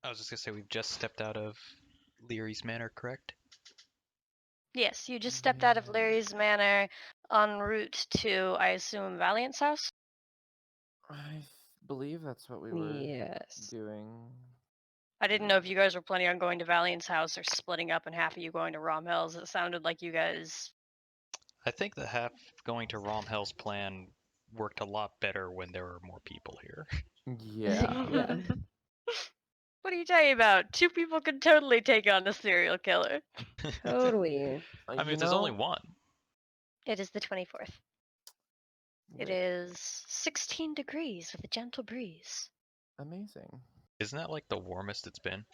I was just gonna say we've just stepped out of Leary's Manor, correct? Yes, you just stepped out of Larry's Manor en route to, I assume, Valiant's house? I believe that's what we were doing. I didn't know if you guys were planning on going to Valiant's house or splitting up and half of you going to Rom Hills. It sounded like you guys... I think the half going to Romhel's plan worked a lot better when there were more people here. Yeah. Yeah. What are you talking about? 2 people could totally take on the serial killer. Totally. I mean, there's only one. It is the 24th. It is 16 degrees with a gentle breeze. Amazing. Isn't that like the warmest it's been?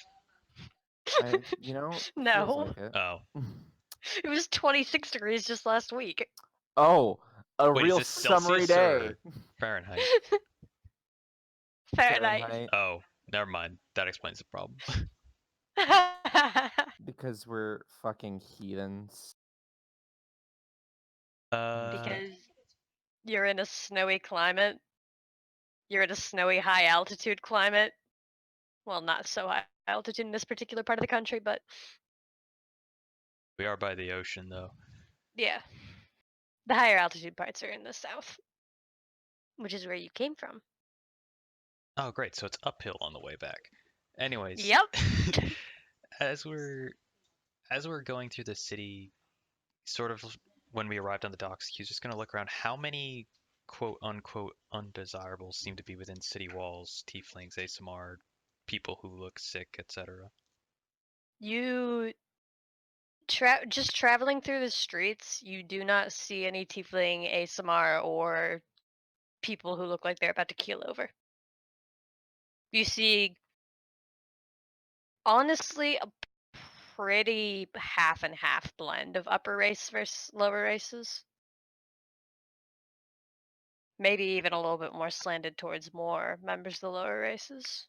No. Feels like it. Oh. It was 26 degrees just last week. Oh, a Wait, real is this summery Celsius or day. Fahrenheit? Fahrenheit. Oh, never mind. That explains the problem. Because we're fucking heathens. Because you're in a snowy climate. You're in a snowy high altitude climate. Well, not so high altitude in this particular part of the country, but we are by the ocean, though. yeah. The higher altitude parts are in the south, which is where you came from. Oh, great. So it's uphill on the way back. Anyways. Yep. as we're going through the city, sort of when we arrived on the docks, he's just going to look around. How many quote-unquote undesirables seem to be within city walls? Tieflings, ASMR, people who look sick, etc. You just traveling through the streets, you do not see any tiefling, ASMR, or people who look like they're about to keel over. You see, honestly, a pretty half and half blend of upper race versus lower races. Maybe even a little bit more slanted towards more members of the lower races.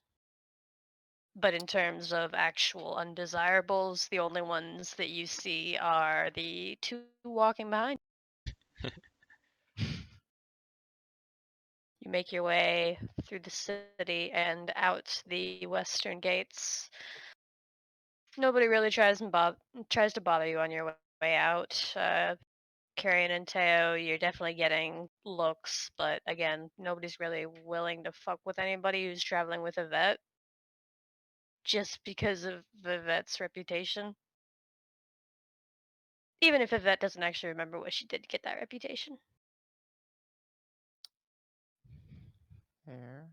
But in terms of actual undesirables, the only ones that you see are the 2 walking behind. You make your way through the city and out the western gates. Nobody really tries to bother you on your way out. Carrion and Teo, you're definitely getting looks, but again, nobody's really willing to fuck with anybody who's traveling with a vet. Just because of the vet's reputation. Even if the vet doesn't actually remember what she did to get that reputation. Fair.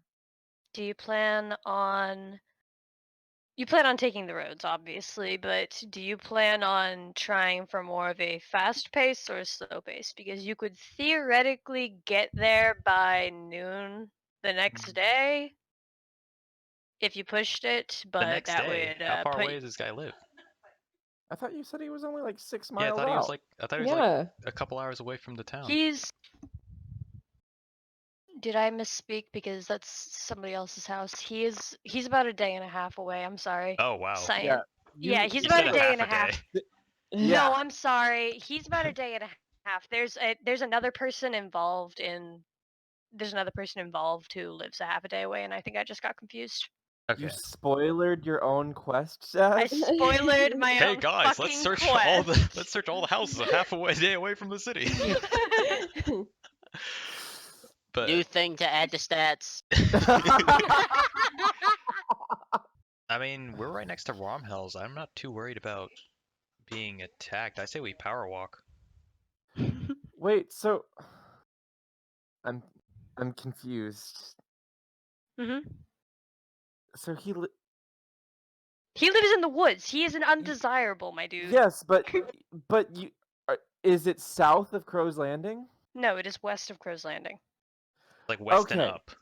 Do you plan on taking the roads, obviously, but do you plan on trying for more of a fast pace or a slow pace? Because you could theoretically get there by noon the next day if you pushed it, but the next that day? would How far away does this guy live? I thought you said he was only like 6 Yeah, I miles thought he was out. like a couple hours away from the town. Did I misspeak? Because that's somebody else's house. He's about a day and a half away. I'm sorry. Oh wow. Science. Yeah, he's You about said a day and a half. Yeah. No, I'm sorry. He's about a day and a half. There's another person involved who lives a half a day away, and I think I just got confused. Okay. You spoilered your own quest, I Seth? spoilered my Hey own guys, fucking let's search quest. all the houses a half a day away from the city. But New thing to add to stats. I mean, we're right next to Romhells. I'm not too worried about being attacked. I say we power walk. Wait, so I'm confused. So he lives in the woods. He is an undesirable, my dude. Yes, but you is it south of Crow's Landing? No, it is west of Crow's Landing. Like west and up.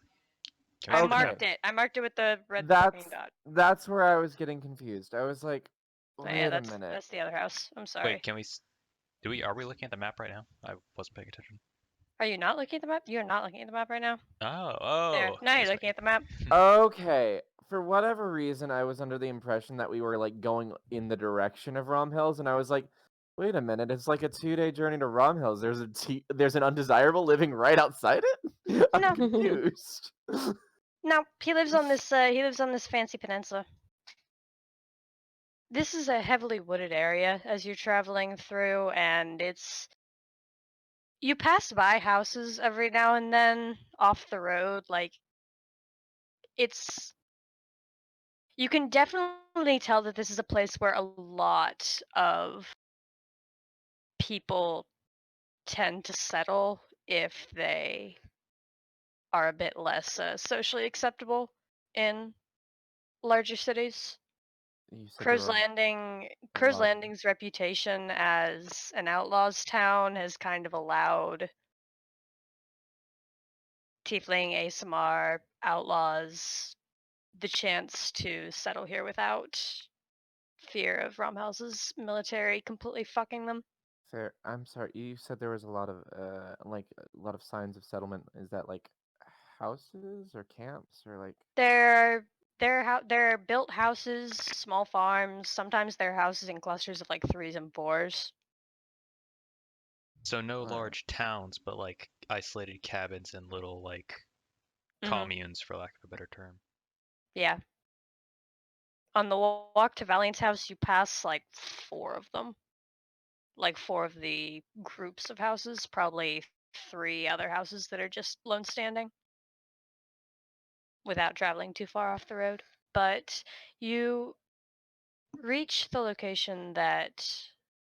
I marked it. I marked it with the red fucking dot. That's where I was getting confused. I was like, wait a minute. That's the other house. I'm sorry. Wait, are we looking at the map right now? I wasn't paying attention. Are you not looking at the map? You're not looking at the map right now? Oh. There. Now you're looking at the map. Okay. For whatever reason, I was under the impression that we were like going in the direction of Rom Hills, and I was like, wait a minute, it's like a 2-day journey to Rom Hills. There's an undesirable living right outside it? I'm confused. No, he lives on this fancy peninsula. this is a heavily wooded area as you're traveling through, and you pass by houses every now and then off the road. Like, you can definitely tell that this is a place where a lot of people tend to settle if they are a bit less socially acceptable in larger cities. You said there Crow's were Crow's lot of- Landing's reputation as an outlaws town has kind of allowed Tiefling, ASMR, outlaws the chance to settle here without fear of Romhouse's military completely fucking them. fair. I'm sorry. You said there was a lot of like a lot of signs of settlement. Is that like houses or camps or like? They're built houses, small farms. Sometimes they're houses in clusters of like 3s and 4s. So no Alright. large towns, but like isolated cabins and little like Mhm. communes, for lack of a better term. Yeah. On the walk to Valiant's house, you pass like 4 of them. Like 4 of the groups of houses, probably 3 other houses that are just lone standing without traveling too far off the road. But you reach the location that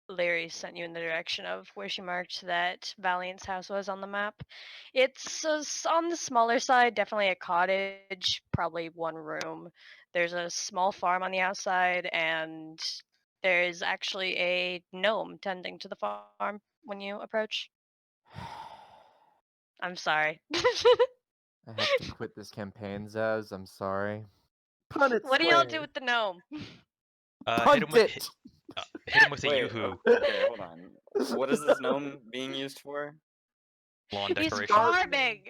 Larry sent you in the direction of, where she marked that Valiant's house was on the map. It's on the smaller side, definitely a cottage, probably 1 room. There's a small farm on the outside, and there is actually a gnome tending to the farm when you approach. I'm sorry. I have to quit this campaign, Zaz. I'm sorry. Punt it, What do y'all Square. do with the gnome? Hit him Punt with it. hit him with a Wait, yoo-hoo okay, hold on. What is this gnome being used for? lawn He's decoration. farming.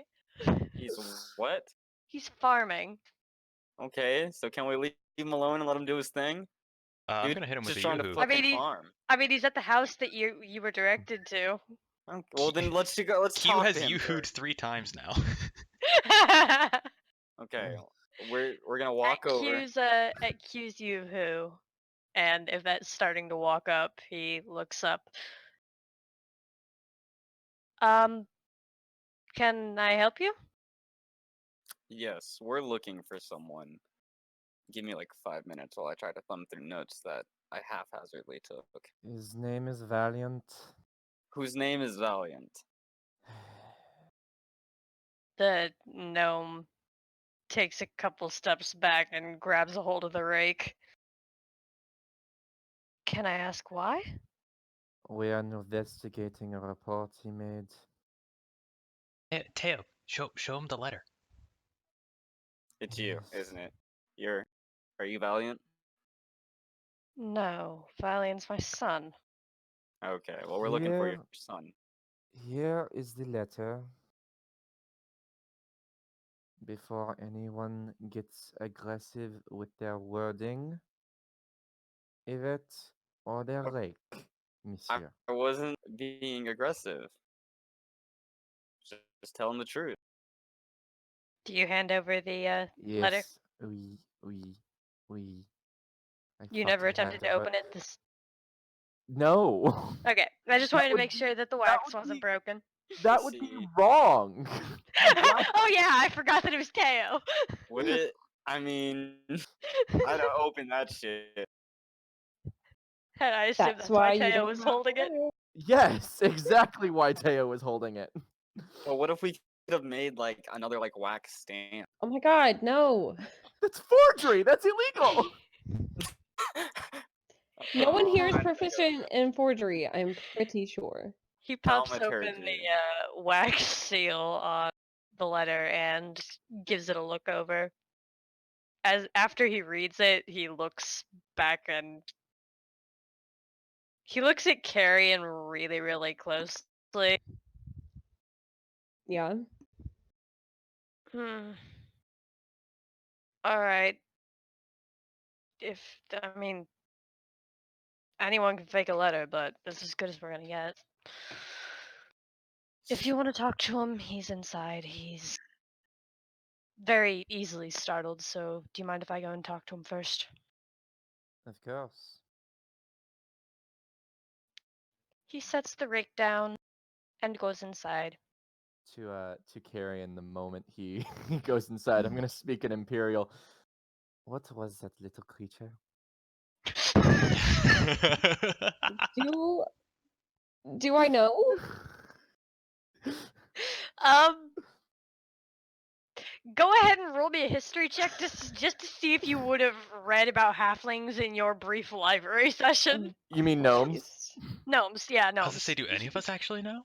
He's what? He's farming. Okay, so can we leave him alone and let him do his thing? I'm Dude, gonna hit him with just a trying to yoo-hoo. I mean, fucking farm. he's at the house that you were directed to. Okay, well then let's go. Let's Q talk has to him yoo-hooed first. 3 times now. Okay, we're gonna walk over. At Q's you who, and if that's starting to walk up, he looks up. Can I help you? Yes, we're looking for someone. Give me like 5 minutes while I try to thumb through notes that I haphazardly took. His name is Valiant. Whose name is Valiant? The gnome takes a couple steps back and grabs a hold of the rake. Can I ask why? We are investigating a report he made. Hey, Teo, show him the letter. It's you, Yes. isn't it? Are you Valiant? No, Valiant's my son. Okay, well we're looking for your Here, son. here is the letter. Before anyone gets aggressive with their wording, Yvette or their Okay. rake, monsieur. I wasn't being aggressive. Just tell him the truth. Do you hand over the letter? Yes, oui. I You thought never I attempted had, to but open it this. no. Okay, I just That wanted to would make be- sure that the that wax would wasn't be- broken. That You would be see- wrong. Oh yeah, I forgot that it was Teo. Would it? I mean, I'd open that shit. And I assume that's why you Teo don't was have holding it. letter. Yes, exactly why Teo was holding it. But what if we could have made like another like wax stamp? Oh my god, no. That's forgery. That's illegal. No one here is I know. proficient in forgery, I'm pretty sure. He pops open Thaumaturgy. the wax seal on the letter and gives it a look over. As after he reads it, he looks back and he looks at Carrion really, really closely. Yeah. Hmm. All right. I mean, anyone can fake a letter, but this is as good as we're gonna get. If you want to talk to him, he's inside. He's very easily startled, so do you mind if I go and talk to him first? Of course. He sets the rake down and goes inside. To Carrion the moment he he goes inside. I'm gonna speak in Imperial. What was that little creature? Do I know? Um, go ahead and roll me a history check just to see if you would have read about halflings in your brief library session. You mean gnomes? Jeez. Gnomes, yeah, I was gnomes. gonna say, do any of us actually know?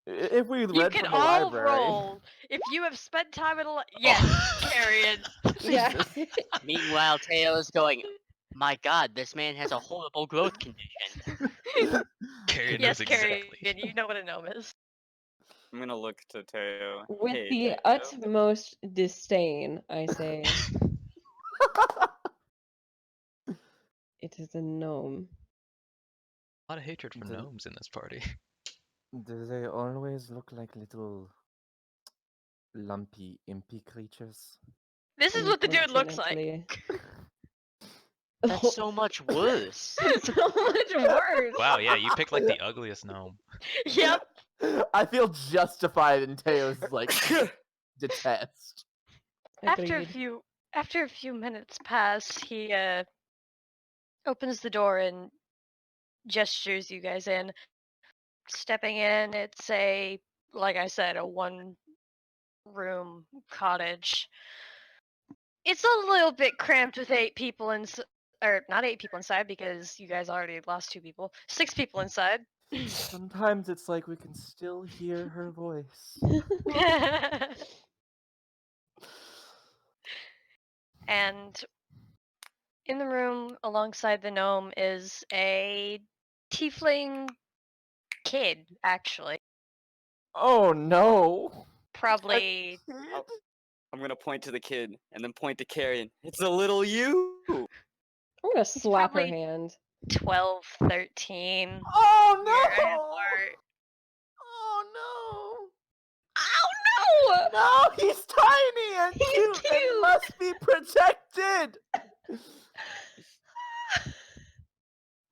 If we You read can from the all library. roll if you have spent time in a. Yes, Carrion. Yeah. Jesus. Meanwhile, Teo is going, my god, this man has a horrible growth condition. Carrion Yes, knows exactly. Carrion, you know what a gnome is. I'm gonna look to Teo. With Hey, the Teo. utmost disdain, I say, it is a gnome. A lot of hatred for The- gnomes in this party. Do they always look like little lumpy, impy creatures? This is what the dude looks like. Unfortunately. That's so much worse. It's so much worse. Wow, yeah, you picked like the ugliest gnome. Yep. I feel justified in Teo's like detest. Agreed. After a few minutes pass, he opens the door and gestures you guys in. Stepping in, it's like I said, a one room cottage. It's a little bit cramped with 8 people or not 8 people inside because you guys already lost 2 people. 6 people inside. Sometimes it's like we can still hear her voice. And in the room alongside the gnome is a tiefling kid, actually. Oh no! Probably Oh, I'm gonna point to the kid and then point to Carrion. It's a little you. I'm gonna slap her probably hand. 12, 13. Oh Year no! apart. Oh Oh no! No, he's tiny and He's cute and cute! must be protected.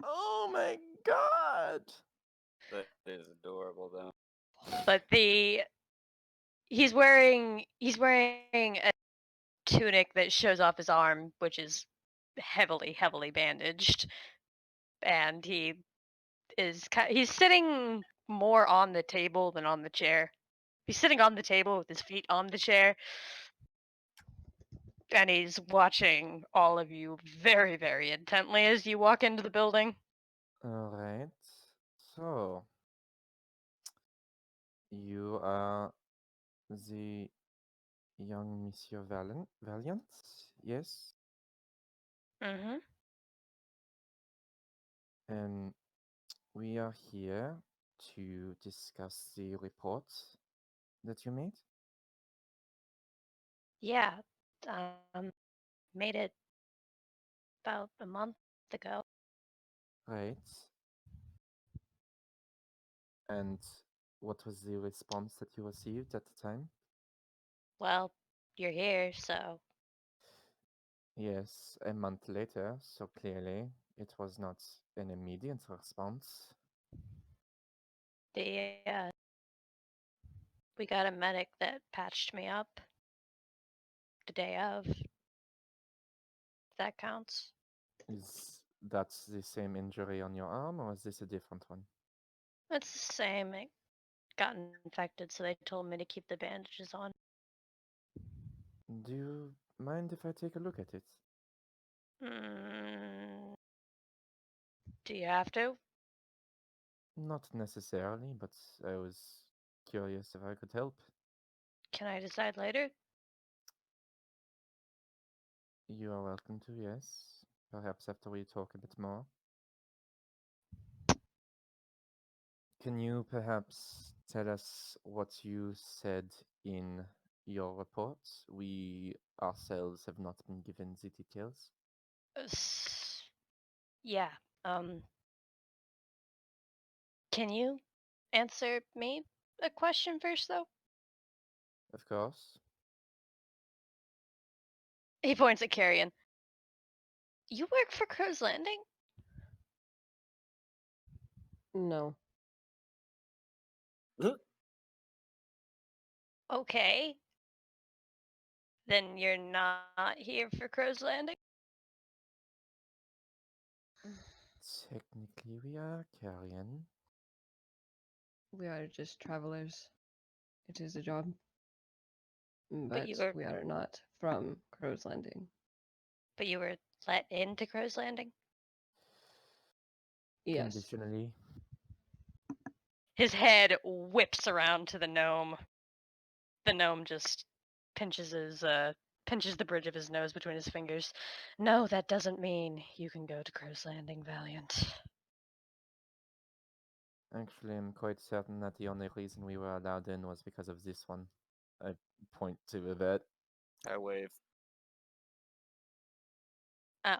Oh my god! That is adorable, though. But he's wearing a tunic that shows off his arm, which is heavily bandaged, and he's sitting more on the table than on the chair. He's sitting on the table with his feet on the chair, and he's watching all of you very intently as you walk into the building. Alright. So you are the young Monsieur Valiant? Yes? Mm-hmm. And we are here to discuss the report that you made. Yeah. Made it about a month ago. Right. And what was the response that you received at the time? Well, you're here, so Yes, a month later, so clearly it was not an immediate response. the we got a medic that patched me up the day of. If that counts. Is that the same injury on your arm, or is this a different one? It's the same. It got infected, so they told me to keep the bandages on. Do you mind if I take a look at it? Mm, do you have to? Not necessarily, but I was curious if I could help. Can I decide later? You are welcome to, yes. Perhaps after we talk a bit more. Can you perhaps tell us what you said in your report? We ourselves have not been given the details. Yeah. Can you answer me a question first, though? Of course. He points at Carrion. You work for Crow's Landing? No. Okay. Then you're not here for Crow's Landing? Technically, we are Carrion. We are just travelers. It is a job. But you were- we are not from Crow's Landing. But you were let into Crow's Landing? Yes. Conditionally. His head whips around to the gnome. The gnome just pinches the bridge of his nose between his fingers. No, that doesn't mean you can go to Crow's Landing, Valiant. Actually, I'm quite certain that the only reason we were allowed in was because of this one. I point to a vet. I wave. Oh.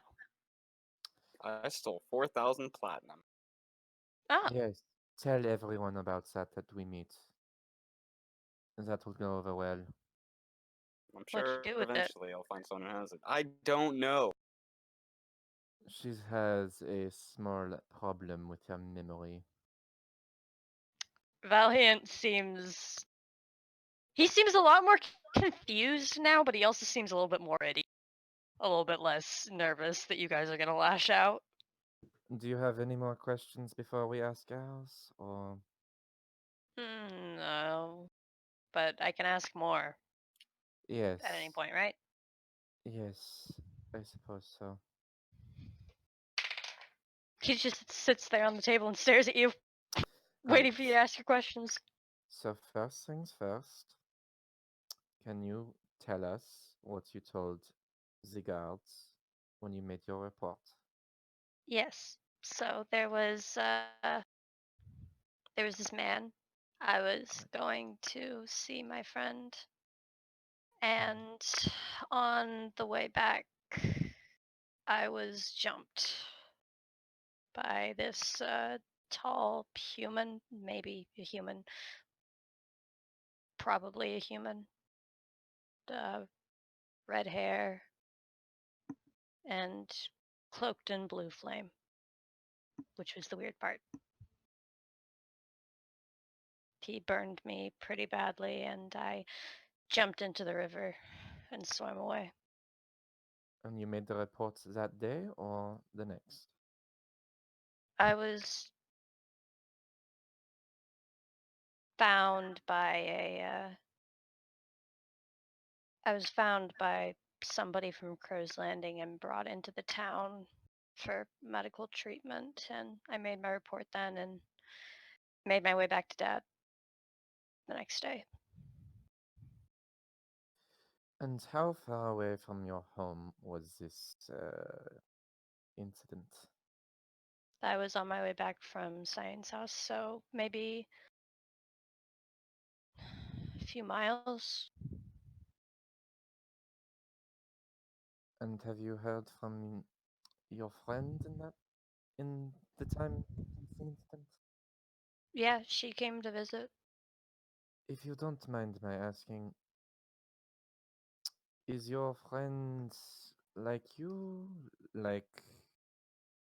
I stole 4,000 platinum. Oh. Yes, tell everyone about that we meet. That will go over well. I'm What'd you sure do with it? eventually I'll find someone who has it. I don't know. She has a small problem with her memory. Valiant seems... He seems a lot more confused now, but he also seems a little bit more ready. A little bit less nervous that you guys are gonna lash out. Do you have any more questions before we ask ours, or? No. But I can ask more Yes. at any point, right? Yes, I suppose so. He just sits there on the table and stares at you, waiting for you to Right. ask your questions. So first things first, can you tell us what you told the guards when you made your report? Yes. So there was this man. I was going to see my friend, and on the way back, I was jumped by this tall human, maybe a human, probably a human, red hair, and cloaked in blue flame, which was the weird part. He burned me pretty badly, and I jumped into the river and swam away. And you made the report that day or the next? I was found by somebody from Crow's Landing and brought into the town for medical treatment, and I made my report then and made my way back to Dad the next day. And how far away from your home was this incident? I was on my way back from Science House, so maybe a few miles. And have you heard from your friend in the time since the incident? Yeah, she came to visit. If you don't mind my asking, is your friend like you? Like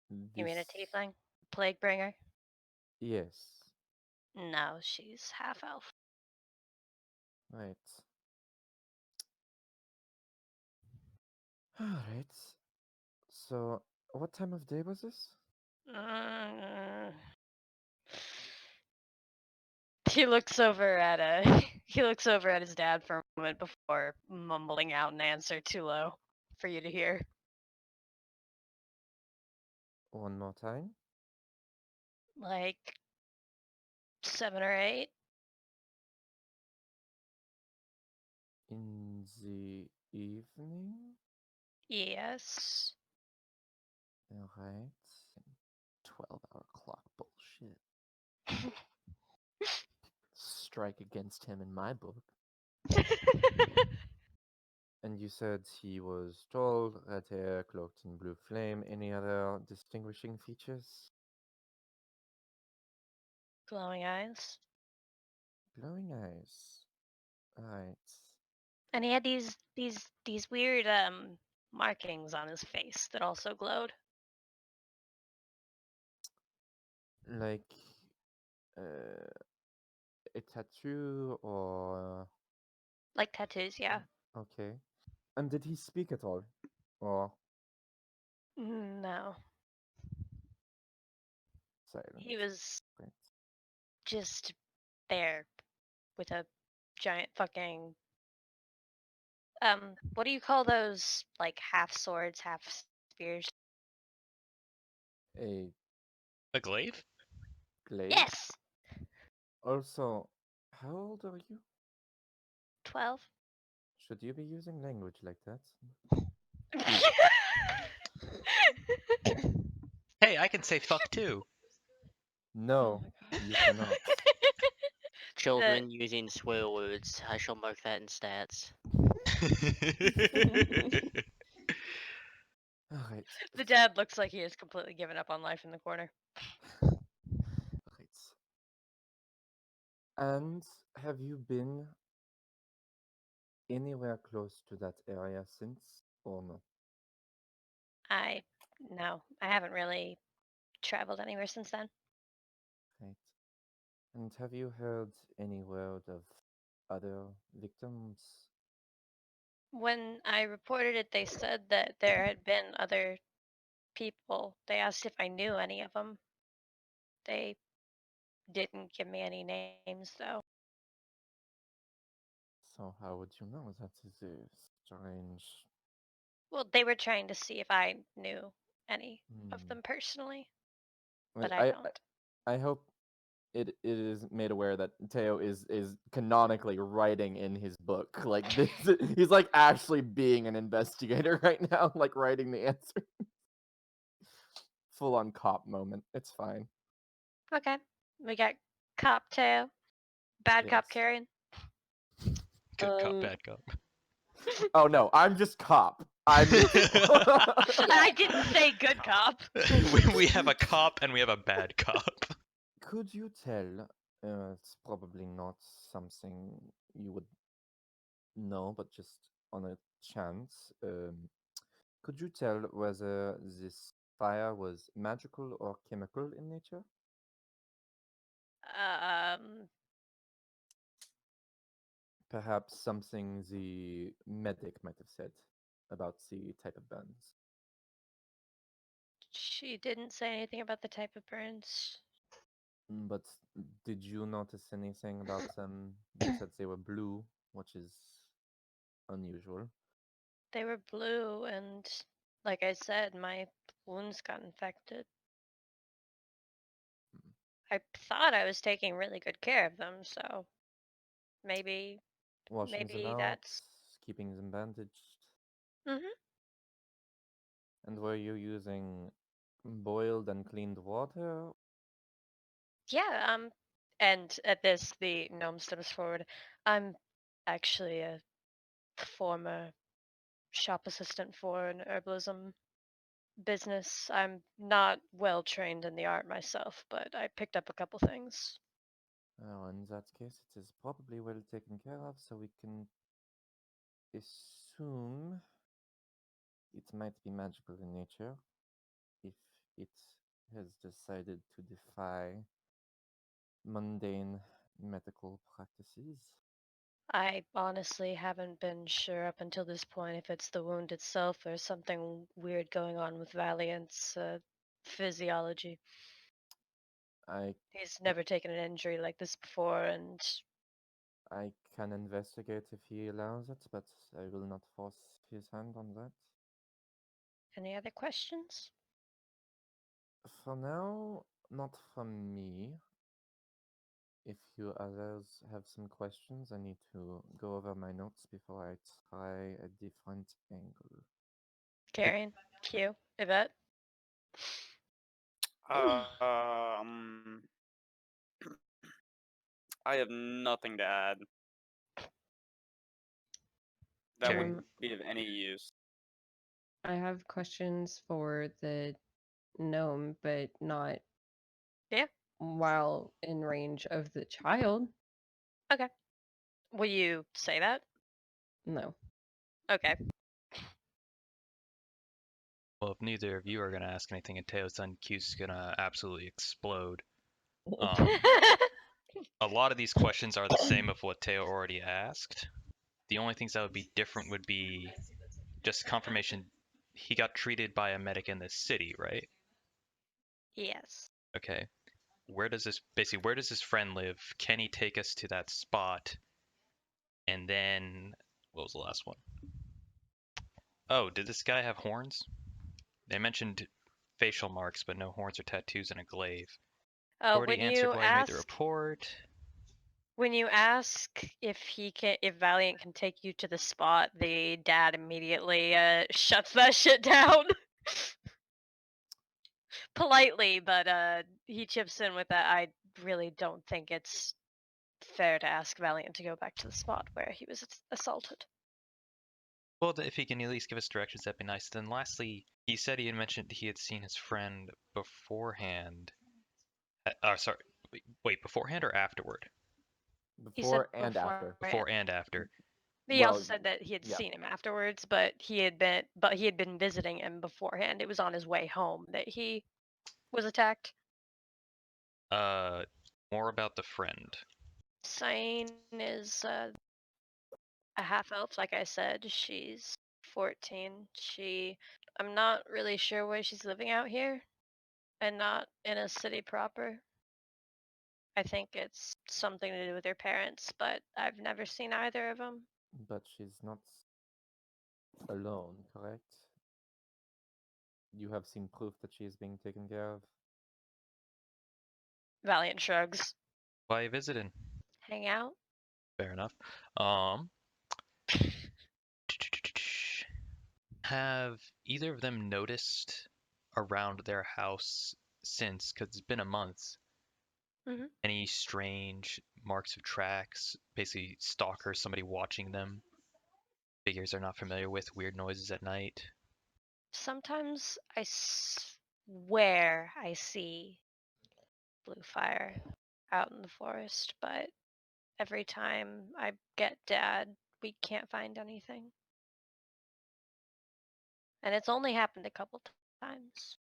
You mean a this? tiefling? Plague bringer? Yes. No, she's half elf. Right. Alright. So, what time of day was this? Mm. He looks over at he looks over at his dad for a moment before mumbling out an answer too low for you to hear. One more time. Like 7 or 8. In the evening? Yes. Alright. 12-hour clock bullshit. Strike against him in my book. And you said he was tall, red hair, cloaked in blue flame. Any other distinguishing features? Glowing eyes. Glowing eyes. Alright. And he had these weird markings on his face that also glowed. Like a tattoo or Like tattoos, yeah. okay. And did he speak at all? Or No. silent? He was Right. just there with a giant fucking what do you call those like half swords, half spears? A A glaive? glaive? Yes. Also, how old are you? 12. Should you be using language like that? Hey, I can say fuck too. No, you cannot. Children using swear words. I shall mark that in stats. Alright. The dad looks like he has completely given up on life in the corner. Right. And have you been anywhere close to that area since or no? No, I haven't really traveled anywhere since then. Right. And have you heard any word of other victims? When I reported it, they said that there had been other people. They asked if I knew any of them. They didn't give me any names, though. So how would you know? That is strange. Well, they were trying to see if I knew any of Hmm. them personally, Wait, but I don't. I hope it is made aware that Teo is canonically writing in his book. Like this, he's like actually being an investigator right now, like writing the answer. Full on cop moment. It's fine. Okay. We got cop tail, bad cop Yes. carrying. Good cop, Um, bad cop. Oh no, I'm just cop. I'm neutral. I didn't say good cop. We have a cop and we have a bad cop. Could you tell? It's probably not something you would know, but just on a chance, could you tell whether this fire was magical or chemical in nature? Um, Perhaps something the medic might have said about the type of burns. she didn't say anything about the type of burns. But did you notice anything about them? You said they were blue, which is unusual. They were blue, and like I said, my wounds got infected. I thought I was taking really good care of them, so maybe Washing them maybe out, that's. keeping them bandaged. Mhm. And were you using boiled and cleaned water? Yeah. And at this, the gnome steps forward. I'm actually a former shop assistant for an herbalism business. I'm not well trained in the art myself, but I picked up a couple things. Oh, in that case, it is probably well taken care of, so we can assume it might be magical in nature if it has decided to defy mundane medical practices. I honestly haven't been sure up until this point if it's the wound itself or something weird going on with Valiant's physiology. I He's never taken an injury like this before, and I can investigate if he allows it, but I will not force his hand on that. any other questions? For now, not from me. If you others have some questions, I need to go over my notes before I try a different angle. Carrion, Q, Yvette. Um, I have nothing to add. That Carry. wouldn't be of any use. I have questions for the gnome, but not Yeah. while in range of the child. Okay. Will you say that? No. Okay. Well, if neither of you are gonna ask anything, and Teo's son Q's gonna absolutely explode. A lot of these questions are the same of what Teo already asked. The only things that would be different would be just confirmation he got treated by a medic in this city, right? Yes. Okay. Where does this friend live? Can he take us to that spot? And then what was the last one? Oh, did this guy have horns? They mentioned facial marks, but no horns or tattoos and a glaive. Already answered why he made the report. When you ask if Valiant can take you to the spot, the dad immediately shuts that shit down. Politely, but he chips in with that. I really don't think it's fair to ask Valiant to go back to the spot where he was assaulted. Well, if he can at least give us directions, that'd be nice. Then lastly, he said he had mentioned he had seen his friend beforehand. Sorry, wait, beforehand or afterward? He said Before and after. Before and after. He also Well, said that he had yeah. seen him afterwards, but he had been visiting him beforehand. It was on his way home that he was attacked. More about the friend. Cyan is a half elf, like I said. She's 14. I'm not really sure why she's living out here and not in a city proper. I think it's something to do with her parents, but I've never seen either of them. But she's not alone, correct? You have seen proof that she is being taken care of? Valiant shrugs. Why visiting? Hang out. Fair enough. Have either of them noticed around their house since, because it's been a month, any strange marks of tracks, basically stalkers, somebody watching them, figures they're not familiar with, weird noises at night? Sometimes I swear I see blue fire out in the forest, but every time I get Dad, we can't find anything. And it's only happened a couple times.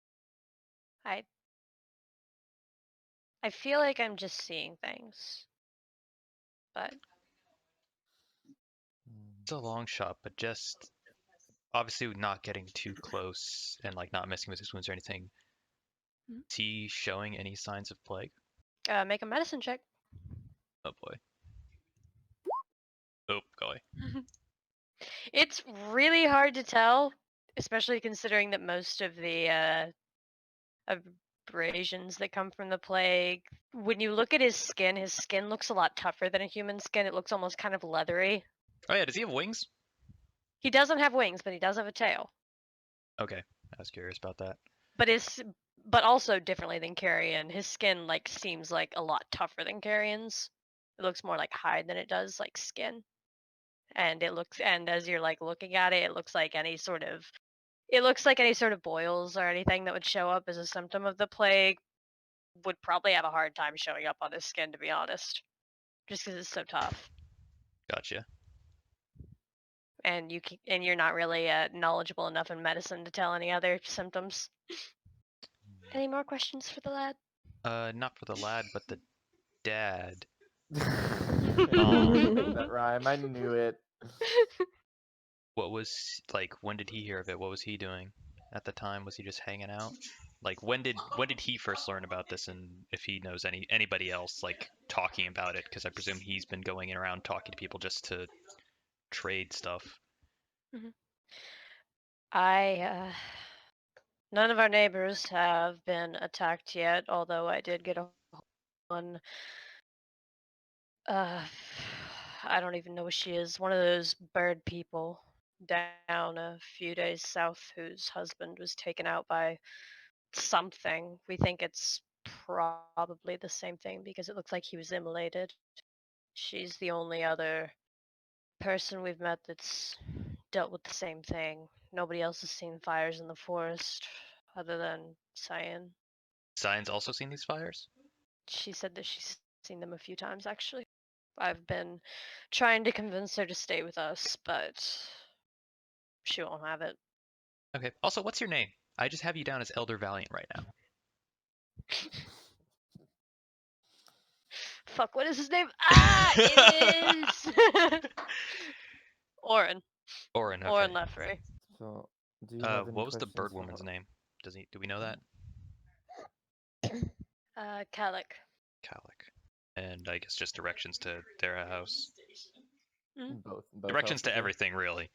I feel like I'm just seeing things, but It's a long shot, but just obviously not getting too close and like not messing with his wounds or anything. Is he showing any signs of plague? make a medicine check. Oh boy. Oh golly. It's really hard to tell, especially considering that most of the abrasions that come from the plague, when you look at his skin looks a lot tougher than a human skin. It looks almost kind of leathery. Oh yeah, does he have wings? He doesn't have wings, but he does have a tail. Okay, I was curious about that. But also differently than carrion. His skin seems like a lot tougher than carrion's. It looks more like hide than it does like skin. And as you're looking at it, it looks like any sort of boils or anything that would show up as a symptom of the plague would probably have a hard time showing up on his skin, to be honest, just because it's so tough. Gotcha. And you're not really knowledgeable enough in medicine to tell any other symptoms. Any more questions for the lad? Not for the lad, but the dad. That rhyme, I knew it. What was when did he hear of it? What was he doing at the time? Was he just hanging out? Like when did he first learn about this, and if he knows anybody else talking about it? Because I presume he's been going around talking to people just to trade stuff. None of our neighbors have been attacked yet, although I did get one. I don't even know what she is. One of those bird people down a few days south whose husband was taken out by something. We think it's probably the same thing because it looks like he was immolated. She's the only other person we've met that's dealt with the same thing. Nobody else has seen fires in the forest other than Cyan. Cyan's also seen these fires? She said that she's seen them a few times actually. I've been trying to convince her to stay with us, but she won't have it. Okay. Also, what's your name? I just have you down as Elder Valiant right now. Fuck, what is his name? Ah, it is Orin. Orin, okay. Orin Leffrey. So, do you have any What was the questions bird for woman's her? name? Do we know that? Calic. Calic. And I guess just directions to their house. Both Directions houses, to yeah. everything, really.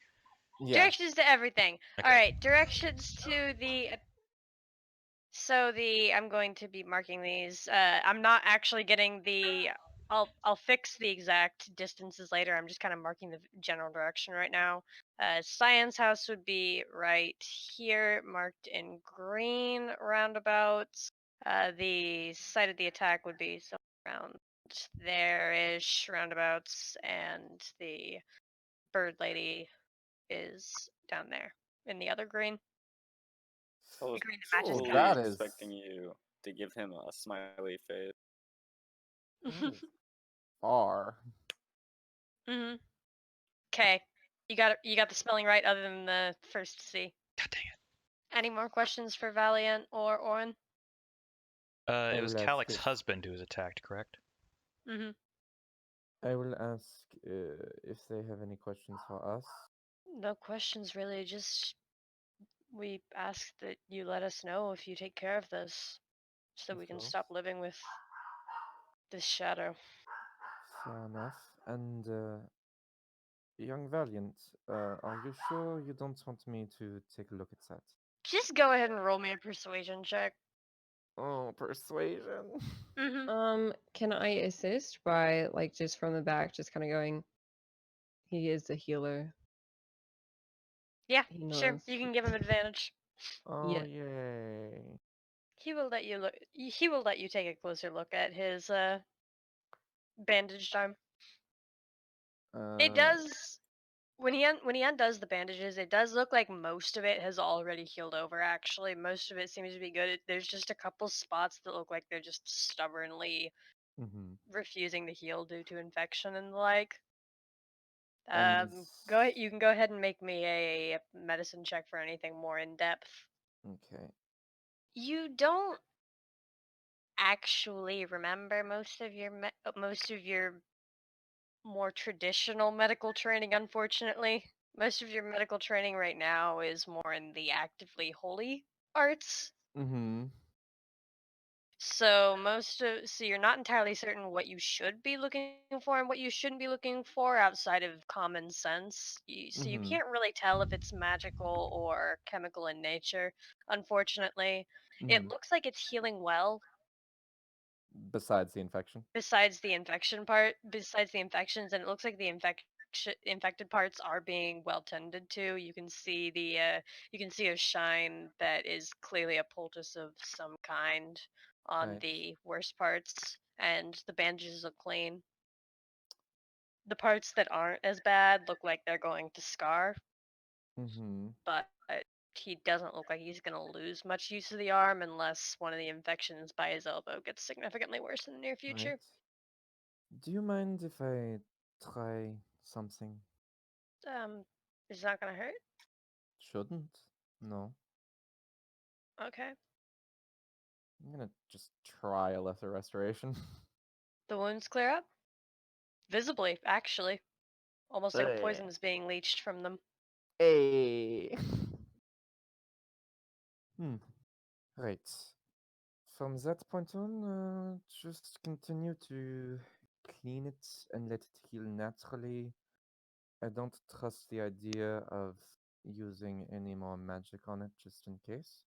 Yeah. Directions to everything. Okay. All right, directions to the. So I'm going to be marking these. I'm not actually getting the. I'll fix the exact distances later. I'm just kind of marking the general direction right now. Science house would be right here, marked in green roundabouts. The site of the attack would be somewhere around there-ish roundabouts, and the bird lady is down there in the other green. I was Green that matches Oh, fully that is expecting you to give him a smiley face. far. Mhm. Okay. You got the spelling right other than the first C. God dang it. Any more questions for Valiant or Orin? It was will ask Calic's if- husband who was attacked, correct? Mhm. I will ask if they have any questions for us. No questions really, just we ask that you let us know if you take care of this so Of we can course. stop living with this shadow. Fair enough. And young Valiant, are you sure you don't want me to take a look at that? Just go ahead and roll me a persuasion check. Oh, persuasion. Mhm. Can I assist by like just from the back, just kind of going? He is the healer. Yeah, He sure. knows. You can give him advantage. Oh, Yeah. yay. He will let you look. He will let you take a closer look at his bandaged arm. It does when he undoes the bandages, it does look like most of it has already healed over. Actually, most of it seems to be good. There's just a couple spots that look like they're just stubbornly Mm-hmm. refusing to heal due to infection and the like. And Go ahead. You can go ahead and make me a medicine check for anything more in depth. okay. You don't actually remember most of your more traditional medical training, unfortunately. Most of your medical training right now is more in the actively holy arts. Mm-hmm. So you're not entirely certain what you should be looking for and what you shouldn't be looking for outside of common sense. So you Mm-hmm. can't really tell if it's magical or chemical in nature, unfortunately. It Mm-hmm. looks like it's healing well, Besides the infection. besides the infections, and it looks like the infected parts are being well tended to. You can see you can see a shine that is clearly a poultice of some kind on Right. the worst parts, and the bandages look clean. The parts that aren't as bad look like they're going to scar, Mm-hmm. but he doesn't look like he's going to lose much use of the arm unless one of the infections by his elbow gets significantly worse in the near future. Right. Do you mind if I try something? It's not going to hurt. Shouldn't. No. Okay. I'm gonna just try a lesser restoration. The wounds clear up? Visibly, actually. Almost like a poison is being leached from them. Hey. Right. From that point on, just continue to clean it and let it heal naturally. I don't trust the idea of using any more magic on it just in case.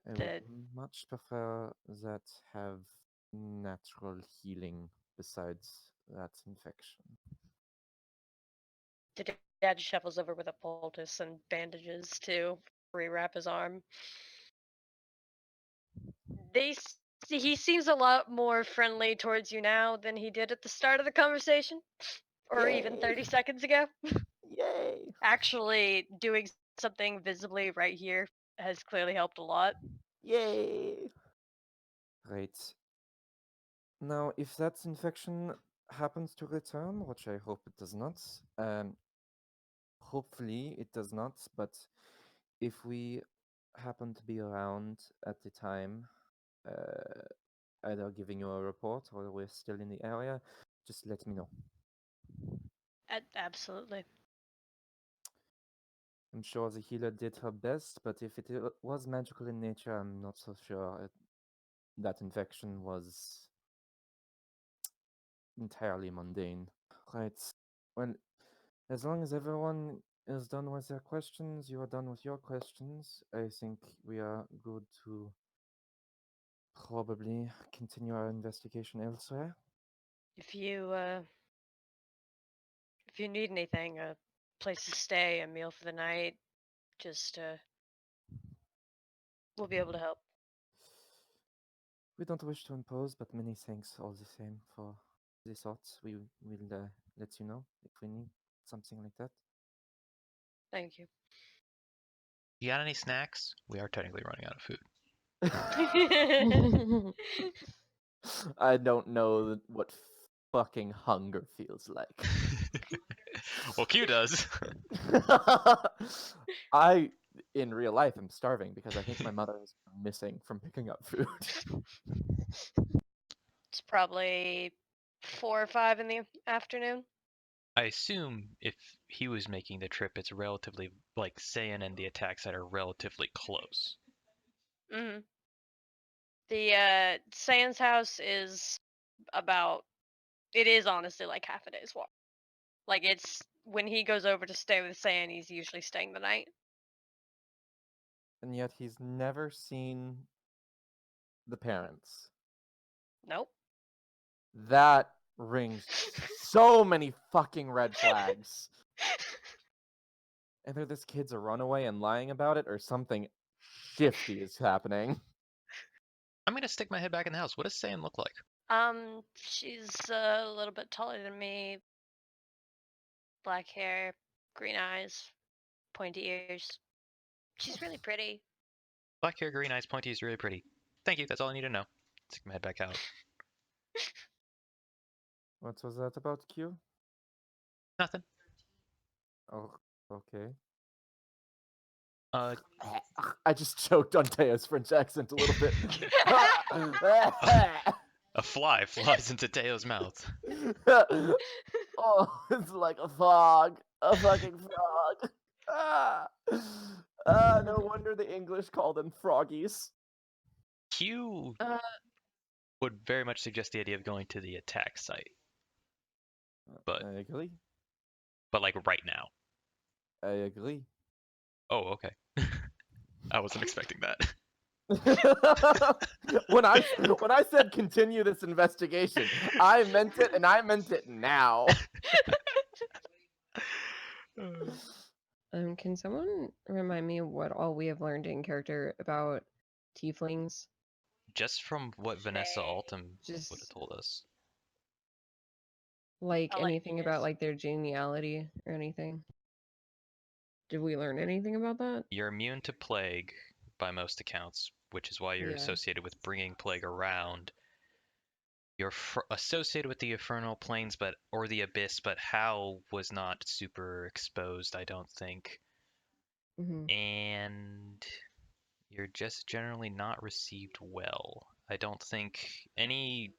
I would The much prefer that have natural healing besides that infection. the dad shuffles over with a poultice and bandages to rewrap his arm. He seems a lot more friendly towards you now than he did at the start of the conversation, or even Yay! 30 seconds ago. Yay! Actually, doing something visibly right here has clearly helped a lot. Yay! Right. Now, if that infection happens to return, which I hope it does not, hopefully it does not, but if we happen to be around at the time, either giving you a report or we're still in the area, just let me know. Absolutely. I'm sure the healer did her best, but if it was magical in nature, I'm not so sure that infection was entirely mundane. Right. Well, as long as everyone is done with their questions, you are done with your questions, I think we are good to probably continue our investigation elsewhere. If you need anything, a place to stay, a meal for the night, just we'll be able to help. We don't wish to impose, but many thanks all the same for the thoughts. We will let you know if we need something like that. Thank you. You got any snacks? We are technically running out of food. I don't know what fucking hunger feels like. Well, Q does. I, in real life, am starving because I think my mother is missing from picking up food. It's probably 4 or 5 in the afternoon. I assume if he was making the trip, it's relatively like Saiyan and the attack site are relatively close. Mm-hmm. The Sans house is it is honestly like half a day's walk. Like it's when he goes over to stay with San, he's usually staying the night. And yet he's never seen the parents. Nope. That rings so many fucking red flags. Either this kid's a runaway and lying about it, or something shifty is happening. I'm gonna stick my head back in the house. What does Saiyan look like? She's a little bit taller than me. Black hair, green eyes, pointy ears. She's really pretty. Black hair, green eyes, pointy is really pretty. Thank you. That's all I need to know. Stick my head back out. What was that about, Q? Nothing. Oh, okay. Uh, I just choked on Teo's French accent a little bit. a fly flies into Teo's mouth. Oh, it's like a fog. A fucking frog. No wonder the English call them froggies. Q Uh, would very much suggest the idea of going to the attack site, But- I agree. but like right now. I agree. Oh, okay. I wasn't expecting that. when I said continue this investigation, I meant it, and I meant it now. Can someone remind me what all we have learned in character about tieflings? Just from what Vanessa Altum would have Just told us. like I'll let you anything about guys- like their genealogy or anything? Did we learn anything about that? You're immune to plague by most accounts, which is why you're Yeah. associated with bringing plague around. You're associated with the infernal planes, or the abyss, but Hal was not super exposed, I don't think. Hmm. And you're just generally not received well. I don't think any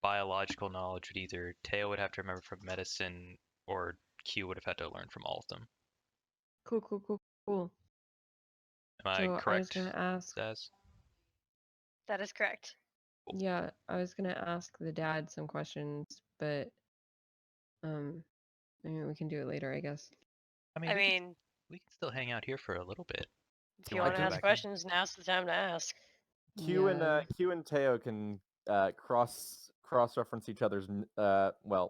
biological knowledge would either Teo would have to remember from medicine, or Q would have had to learn from all of them. Cool. Am I So I was correct, gonna ask. Zaz? That is correct. Yeah, I was gonna ask the dad some questions, but I mean, we can do it later, I guess. I we mean, we can still hang out here for a little bit. if You you wanna want to go ask back in? questions, now's the time to ask. Q Yeah. and Teo can cross reference each other's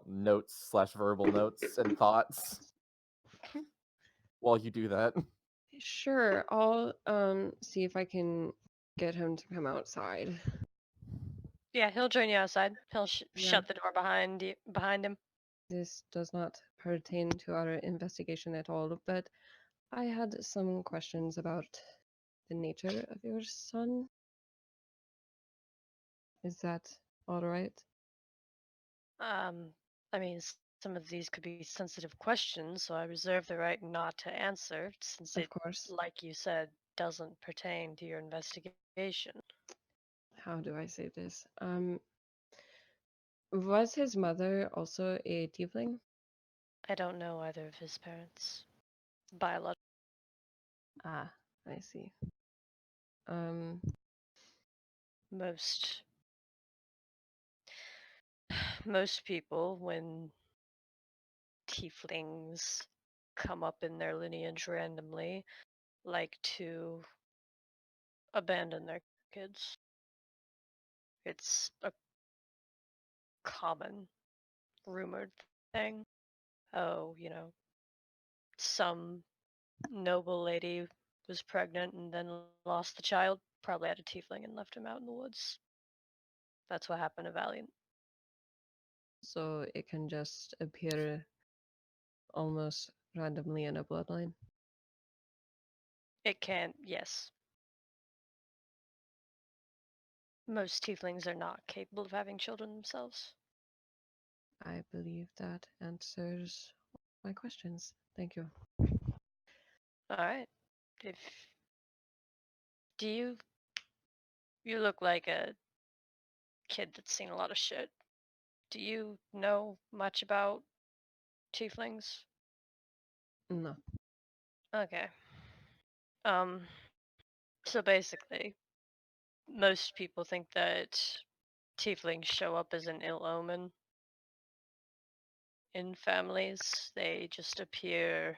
notes / verbal notes and thoughts while you do that. Sure, I'll see if I can get him to come outside. Yeah, he'll join you outside. He'll Yeah. shut the door behind him. This does not pertain to our investigation at all, but I had some questions about the nature of your son. Is that all right? I mean, some of these could be sensitive questions, so I reserve the right not to answer, since Of it, course. like you said, doesn't pertain to your investigation. how do I say this? Was his mother also a tiefling? I don't know either of his parents. Biological. Ah, I see. Um, Most people, when tieflings come up in their lineage randomly, like to abandon their kids. It's a common rumored thing. Oh, some noble lady was pregnant and then lost the child, probably had a tiefling and left him out in the woods. That's what happened to Valiant. so it can just appear almost randomly in a bloodline. It can, yes. Most tieflings are not capable of having children themselves. I believe that answers my questions. Thank you. Alright. If do you look like a kid that's seen a lot of shit. Do you know much about tieflings? No. Okay. Um so basically, most people think that tieflings show up as an ill omen in families. They just appear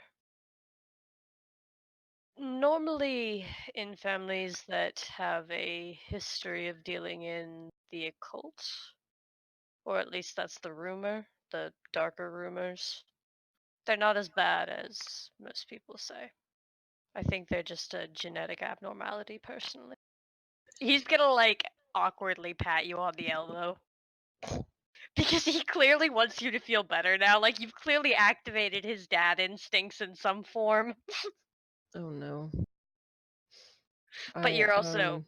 normally in families that have a history of dealing in the occult, or at least that's the rumor, the darker rumors. They're not as bad as most people say. I think they're just a genetic abnormality, personally. He's gonna, awkwardly pat you on the elbow. Because he clearly wants you to feel better now. Like, you've clearly activated his dad instincts in some form. Oh no. But you're also,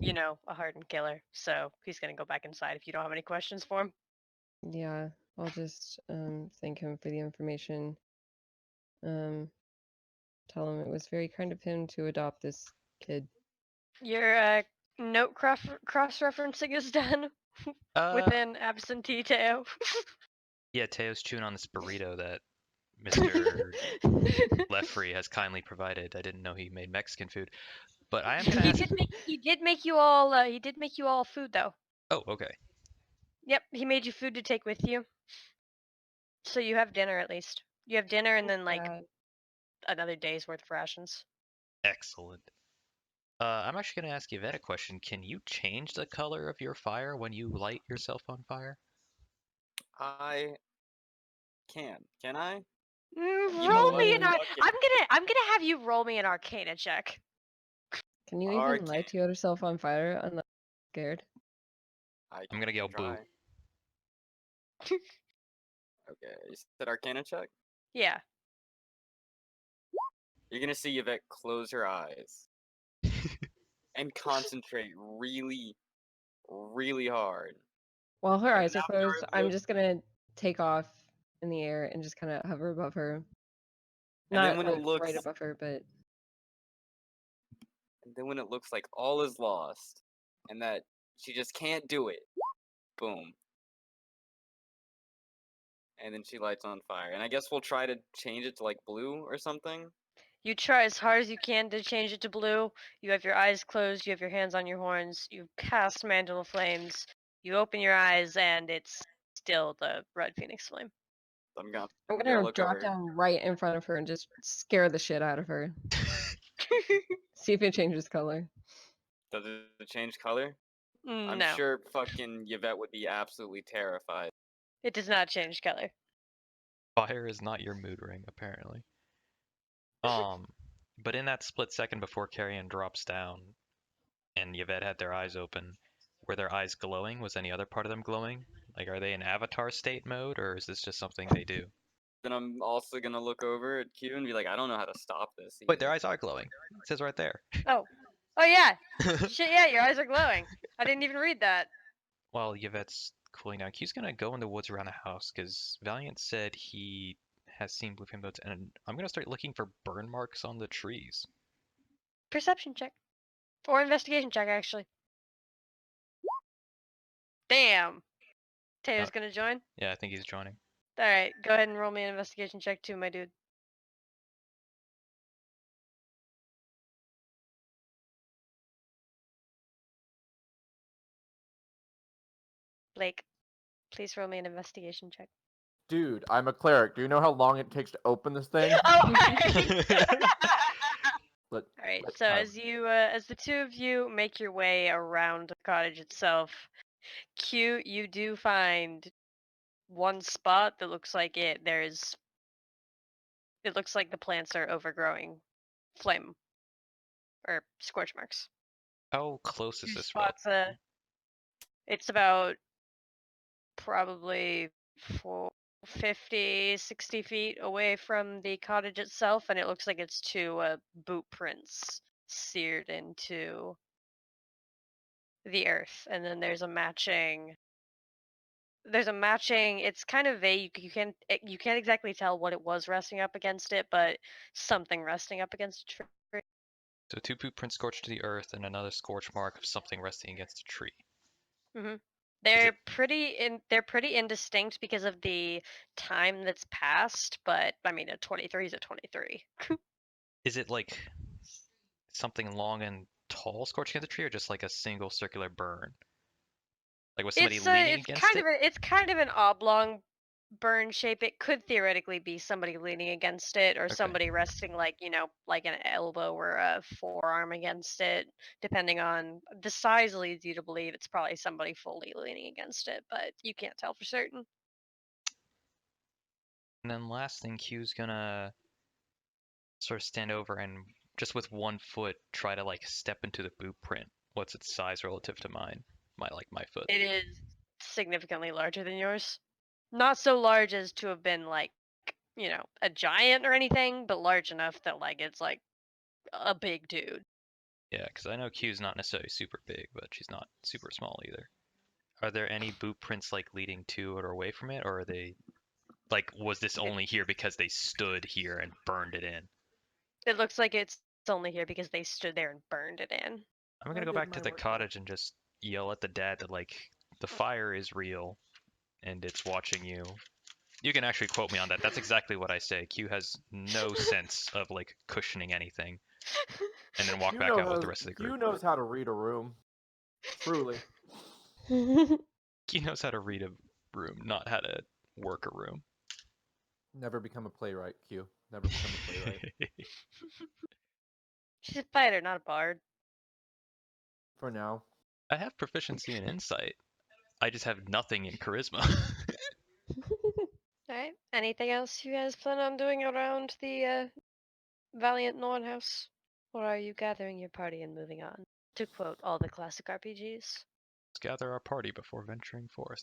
a hardened killer, so he's gonna go back inside if you don't have any questions for him. Yeah, I'll just thank him for the information. Um, tell him it was very kind of him to adopt this kid. Your note cross-referencing is done with an absentee Teo. Yeah, Teo's chewing on this burrito that Mr. Leffrey has kindly provided. I didn't know he made Mexican food, but I am gonna ask. He did make you all food though. Oh, okay. Yep, he made you food to take with you. So you have dinner at least. You have dinner and then Yeah, another day's worth of rations. Excellent. I'm actually gonna ask Yvette a question. Can you change the color of your fire when you light yourself on fire? I can I? You know Roll what? me an Fuck it. I'm gonna have you roll me an Arcana check. can you even light yourself on fire unless you're scared? I'm gonna go boo. try. Okay, you said Arcana check? Yeah. You're gonna see Yvette close her eyes and concentrate really, really hard. While her And eyes are after closed, it I'm looks- just gonna take off in the air and just kind of hover above her. And then Not when like it looks right above her, but like all is lost and that she just can't do it, boom. And then she lights on fire. And I guess we'll try to change it to like blue or something. You try as hard as you can to change it to blue. You have your eyes closed, you have your hands on your horns, you cast Mantle of Flames, you open your eyes, and it's still the Red Phoenix Flame. I'm gonna gonna look drop over. down right in front of her and just scare the shit out of her. See if it changes color. Does it change color? I'm No, sure fucking Yvette would be absolutely terrified. it does not change color. Fire is not your mood ring, apparently. But in that split second before Carrion drops down and Yvette had their eyes open, were their eyes glowing? Was any other part of them glowing? Like, are they in avatar state mode, or is this just something they do? Then I'm also gonna look over at Q and be like, I don't know how to stop this. Wait, their eyes are glowing. It says right there. Oh yeah, shit, yeah, your eyes are glowing. I didn't even read that. While Yvette's cooling down, Q's gonna go in the woods around the house because Valiant said he has seen blue flame boats, and I'm gonna start looking for burn marks on the trees. Perception check. Or investigation check, actually. Damn. Taylor's Uh, gonna join? Yeah, I think he's joining. Alright, go ahead and roll me an investigation check too, my dude. Blake, please roll me an investigation check. Dude, I'm a cleric. Do you know how long it takes to open this thing? Look, Alright, look, so time. as the two of you make your way around the cottage itself, Q, you do find one spot that looks like it looks like the plants are overgrowing flame or scorch marks. How close is Two this road? spots, it's about probably 50, 60 feet away from the cottage itself, and it looks like it's two boot prints seared into the earth. And then there's a matching. It's kind of vague. You can't exactly tell what it was resting up against it, but something resting up against a tree. So 2 boot prints scorched to the earth and another scorch mark of something resting against a tree. Mm-hmm. Is They're pretty indistinct because of the time that's passed, but I mean a 23 is a 23. Is it like something long and tall scorching at the tree, or just like a single circular burn? Like was somebody leaning against it? It's kind of an oblong burn shape. It could theoretically be somebody leaning against it, or Okay. somebody resting like like an elbow or a forearm against it. Depending on the size, leads you to believe it's probably somebody fully leaning against it, but you can't tell for certain. And then last thing, Q's gonna sort of stand over and just with 1 foot try to like step into the boot print. What's its size relative to mine? My foot. It is significantly larger than yours. Not so large as to have been like, a giant or anything, but large enough that like it's like a big dude. Yeah, because I know Q's not necessarily super big, but she's not super small either. Are there any boot prints like leading to it or away from it, or are they like was this only here because they stood here and burned it in? It looks like it's only here because they stood there and burned it in. I'm gonna go back to the cottage and just yell at the dad that like the fire is real and it's watching you. You can actually quote me on that. That's exactly what I say. Q has no sense of like cushioning anything, and then walk Q back out with knows- the rest of the Q group. knows how to read a room. Truly. Q knows how to read a room, not how to work a room. Never become a playwright, Q. Never become a playwright. She's a fighter, not a bard. For now. I have proficiency in insight. I just have nothing in charisma. Alright. Anything else you guys plan on doing around the Valiant Norn house? Or are you gathering your party and moving on? To quote all the classic RPGs. Let's gather our party before venturing forth.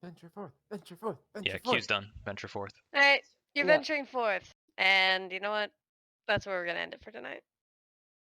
Venture forth, venture forth, venture Yeah, forth. Q's done. Venture forth. Alright, you're Yeah. venturing forth. And you know what? That's where we're gonna end it for tonight.